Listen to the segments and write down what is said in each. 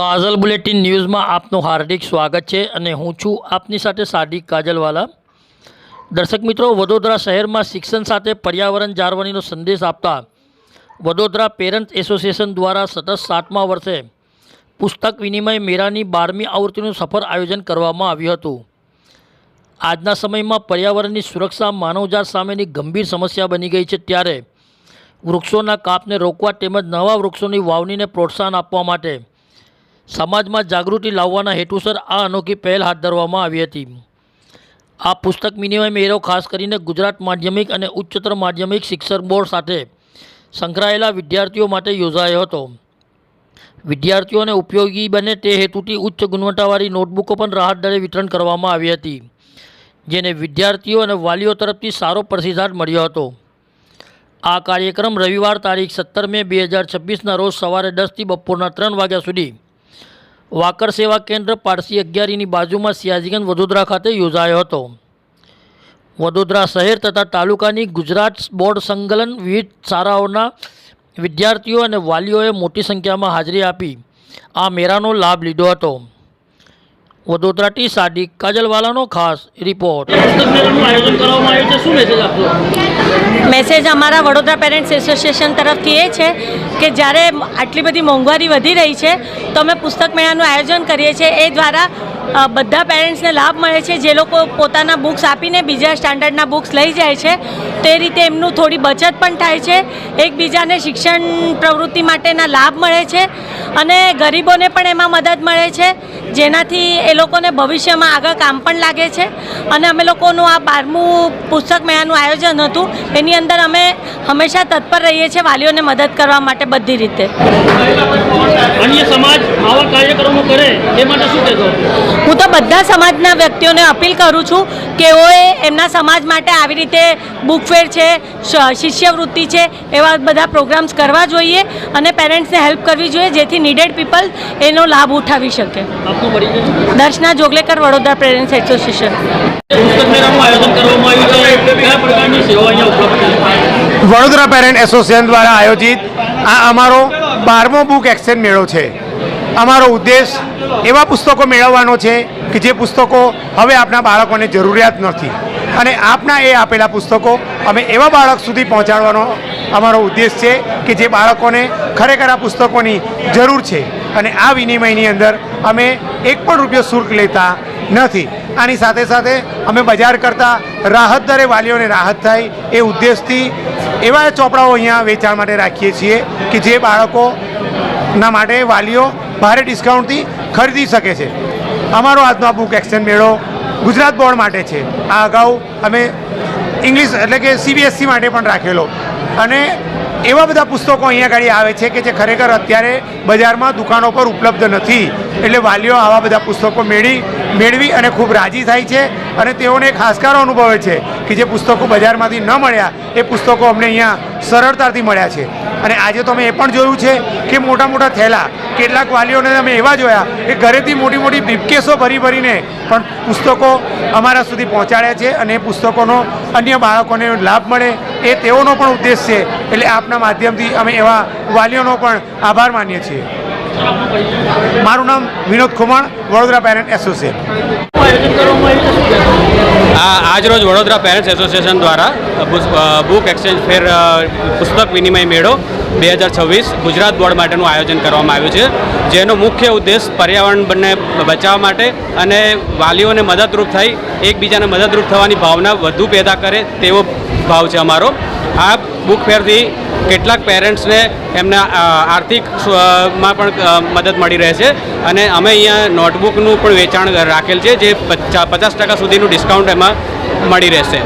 કાજલ bulletin ન્યૂઝમાં આપનું હાર્દિક સ્વાગત છે અને હું છું આપની સાથે સાદિક કાજલવાલા। દર્શક મિત્રો, વડોદરા શહેરમાં શિક્ષણ સાથે પર્યાવરણ જાળવણીનો સંદેશ આપતા વડોદરા પેરેન્ટ્સ એસોસિએશન દ્વારા સતત 7મા વર્ષે પુસ્તક વિનિમય મેળાની 12મી આવૃત્તિનું સફળ આયોજન કરવામાં આવ્યું હતું। આજના સમયમાં પર્યાવરણની સુરક્ષા માનવજાત સામેની ગંભીર સમસ્યા બની ગઈ છે, ત્યારે વૃક્ષોના કાપને રોકવા તેમજ નવા વૃક્ષોની વાવણીને પ્રોત્સાહન આપવા માટે સમાજમાં જાગૃતિ લાવવાના હેતુસર આ અનોખી પહેલ હાથ ધરવામાં આવી હતી। આ પુસ્તક વિનિમય મેળો ખાસ કરીને ગુજરાત માધ્યમિક અને ઉચ્ચતર માધ્યમિક શિક્ષણ બોર્ડ સાથે સંકળાયેલા વિદ્યાર્થીઓ માટે યોજાયો હતો। વિદ્યાર્થીઓને ઉપયોગી બને તે હેતુથી ઉચ્ચ ગુણવત્તાવાળી નોટબુકો પણ રાહત દરે વિતરણ કરવામાં આવી હતી, જેને વિદ્યાર્થીઓ અને વાલીઓ તરફથી સારો પ્રતિસાદ મળ્યો હતો। આ કાર્યક્રમ રવિવાર તારીખ 17 મે 2026ના રોજ સવારે 10 થી બપોરના 3 વાગ્યા સુધી વાકર સેવા કેન્દ્ર પારસી 11ની બાજુમાં સિયાજીગંજ વડોદરા ખાતે યોજાયો હતો। વડોદરા શહેર તથા તાલુકાની ગુજરાત બોર્ડ સંકલન વિવિધ શાળાઓના વિદ્યાર્થીઓ અને વાલીઓએ મોટી સંખ્યામાં હાજરી આપી આ મેળાનો લાભ લીધો હતો। વડોદરાથી સાદિક કાજલવાલાનો ખાસ રિપોર્ટ। મેસેજ અમારા વડોદરા પેરેન્ટ્સ એસોસિએશન તરફથી એ છે કે જ્યારે આટલી બધી મોંઘવારી વધી રહી છે તો અમે પુસ્તક મેળાનું આયોજન કરીએ છીએ। એ દ્વારા બધા પેરેન્ટ્સને લાભ મળે છે, જે લોકો પોતાના બુક્સ આપીને બીજા સ્ટાન્ડર્ડના બુક્સ લઈ જાય છે તે રીતે એમનું થોડી બચત પણ થાય છે, એકબીજાને શિક્ષણ પ્રવૃત્તિ માટેના લાભ મળે છે અને ગરીબોને પણ એમાં મદદ મળે છે, જેનાથી એ લોકોને ભવિષ્યમાં આગળ કામ પણ લાગે છે। અને અમે લોકોનું આ 12મું પુસ્તક મેળાનું આયોજન હતું, એની અંદર અમે હંમેશા તત્પર રહીએ છીએ વાલીઓને મદદ કરવા માટે બધી રીતે। અન્ય સમાજ આવા કાર્યક્રમો કરે એ માટે શું કહેશો? હું તો બધા સમાજના વ્યક્તિઓને અપીલ કરું છું કે એઓએ એમના સમાજ માટે આવી રીતે બુક ફેર છે, શિષ્યવૃત્તિ છે, એવા બધા પ્રોગ્રામ્સ કરવા જોઈએ અને પેરેન્ટ્સને હેલ્પ કરવી જોઈએ, જેથી નીડેડ પીપલ એનો લાભ ઉઠાવી શકે। Darshana Joglekar, Vadodara parents association. Vadodara parent association દ્વારા આયોજિત આ અમારો 12મો બુક એક્સચેન્જ મેળો છે। અમારો ઉદ્દેશ એવા પુસ્તકો મેળવવાનો છે કે જે પુસ્તકો હવે આપણા બાળકોને જરૂરિયાત નથી અને આપના એ આપેલા પુસ્તકો અમે એવા બાળક સુધી પહોંચાડવાનો અમારો ઉદ્દેશ છે કે જે બાળકોને ખરેખર આ પુસ્તકોની જરૂર છે અને આ વિનિમયની અંદર અમે એક પણ રૂપિયો શુલ્ક લેતા નથી। આની સાથે સાથે અમે બજાર કરતાં રાહત દરે વાલીઓને રાહત થાય એ ઉદ્દેશથી એવા ચોપડાઓ અહીંયા વેચાણ માટે રાખીએ છીએ કે જે બાળકોના માટે વાલીઓ ભારે ડિસ્કાઉન્ટથી ખરીદી શકે છે। અમારો આજનો આ બુક એક્સચેન્જ મેળો ગુજરાત બોર્ડ માટે છે। આ અગાઉ અમે ઇંગ્લિશ એટલે કે CBSE માટે પણ રાખેલો અને એવા બધા પુસ્તકો અહીંયા આગળ આવે છે કે જે ખરેખર અત્યારે બજારમાં દુકાનો પર ઉપલબ્ધ નથી, એટલે વાલીઓ આવા બધા પુસ્તકો મેળવી અને ખૂબ રાજી થાય છે અને તેઓને ખાસકારો અનુભવે છે કે જે પુસ્તકો બજારમાંથી ન મળ્યા એ પુસ્તકો અમને અહીંયા સરળતાથી મળ્યા છે। અને આજે તો અમે એ પણ જોયું છે કે મોટા મોટા થેલા કેટલાક વાલીઓને અમે એવા જોયા કે ઘરેથી મોટી મોટી બ્રીફકેસો ભરીને પણ પુસ્તકો અમારા સુધી પહોંચાડ્યા છે અને એ પુસ્તકોનો અન્ય બાળકોને લાભ મળે એ તેઓનો પણ ઉદ્દેશ છે। એટલે આપના માધ્યમથી અમે એવા વાલીઓનો પણ આભાર માનીએ છીએ। મારું નામ વિનોદ ખુમાણ, વડોદરા પેરેન્ટ એસોસિએશન। આજરોજ વડોદરા પેરેન્ટ્સ એસોસિએશન દ્વારા બુક એક્સચેન્જ ફેર પુસ્તક વિનિમય મેળો 2026 ગુજરાત બોર્ડ માટેનું આયોજન કરવામાં આવ્યું છે, જેનો મુખ્ય ઉદ્દેશ પર્યાવરણને બચાવવા માટે અને વાલીઓને મદદરૂપ થઈ એકબીજાને મદદરૂપ થવાની ભાવના વધુ પેદા કરે તેવો ભાવ છે અમારો। આ બુક ફેરથી કેટલાક પેરેન્ટ્સને એમના આર્થિકમાં પણ મદદ મળી રહે છે અને અમે અહીંયા નોટબુકનું પણ વેચાણ રાખેલ છે, જે 50% સુધીનું ડિસ્કાઉન્ટ એમાં મળી રહેશે।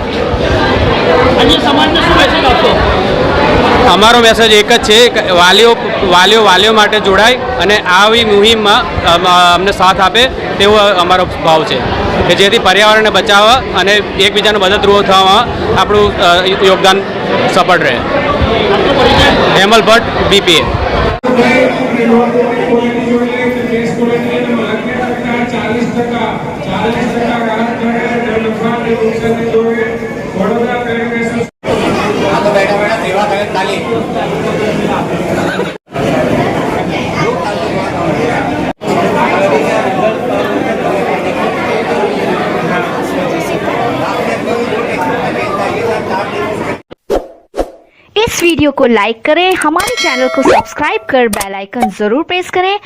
અમારો મેસેજ એક જ છે કે વાલીઓ માટે જોડાય અને આવી મુહિમમાં અમને સાથ આપે તેવો અમારો ભાવ છે કે જેથી પર્યાવરણને બચાવવા અને એકબીજાને મદદરૂપ થવામાં આપણું યોગદાન સફળ રહે। હેમલ ભટ્ટ, BPA। इस वीडियो को लाइक करें, हमारे चैनल को सब्सक्राइब कर बेल आइकन जरूर प्रेस करें